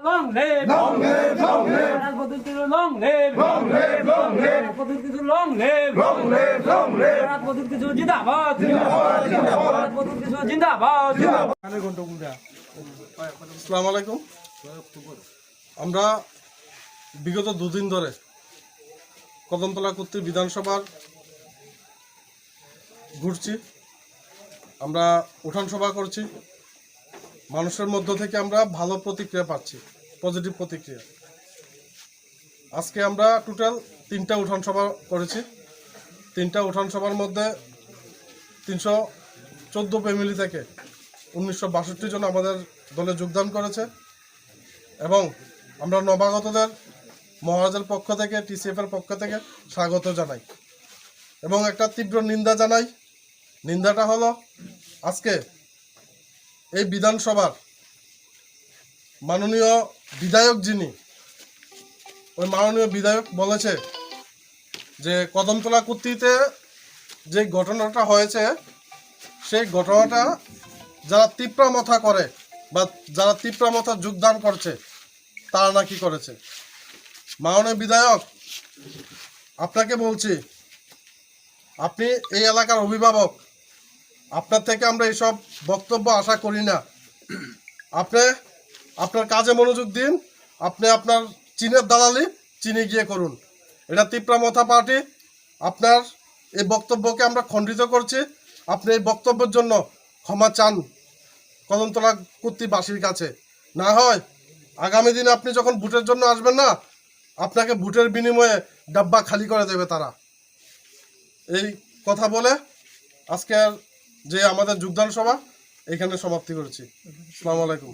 Long live, long live, long live. Long live, long live, long live. Long live, long live, long live. Jindabad, jindabad, jindabad, jindabad, jindabad. আসসালামু আলাইকুম। আমরা বিগত দুদিন ধরে কদমতলা কর্তৃক বিধানসভার ঘুরছি, আমরা উঠান সভা করছি। মানুষের মধ্য থেকে আমরা ভালো প্রতিক্রিয়া পাচ্ছি, পজিটিভ প্রতিক্রিয়া। আজকে আমরা টোটাল 3টা উঠান সভা করেছি। 3টা উঠান সভার মধ্যে 314 ফ্যামিলি থেকে 1962 জন আমাদের দলে যোগদান করেছে এবং আমরা নবাগতদের মহারাজের পক্ষ থেকে, টিসিএফের পক্ষ থেকে স্বাগত জানাই এবং একটা তীব্র নিন্দা জানাই। নিন্দাটা হলো আজকে এই বিধানসভার মাননীয় বিধায়ক যিনি, ওই মাননীয় বিধায়ক বলেছে যে কদমতলা কর্তৃতে যে ঘটনাটা হয়েছে সেই ঘটনাটা যারা তিপ্রা মথা করে বা যারা তিপ্রা মথা যোগদান করছে তারা নাকি করেছে। মাননীয় বিধায়ক, আপনাকে বলছি, আপনি এই এলাকার অভিভাবক, আপনার থেকে আমরা এইসব বক্তব্য আশা করি না। আপনি আপনার কাজে মনোযোগ দিন, আপনি আপনার চীনের দালালি চীনে গিয়ে করুন। এটা তিপ্রা মথা পার্টি, আপনার এই বক্তব্যকে আমরা খণ্ডিত করছি। আপনি এই বক্তব্যের জন্য ক্ষমা চান কদমতলা কর্তৃবাসীর কাছে। না হয় আগামী দিনে আপনি যখন ভোটের জন্য আসবেন না, আপনাকে ভোটের বিনিময়ে ডাব্বা খালি করে দেবে তারা। এই কথা বলে আজকের যে আমাদের যোগদান সভা এখানে সমাপ্তি করেছি। আসসালামু আলাইকুম।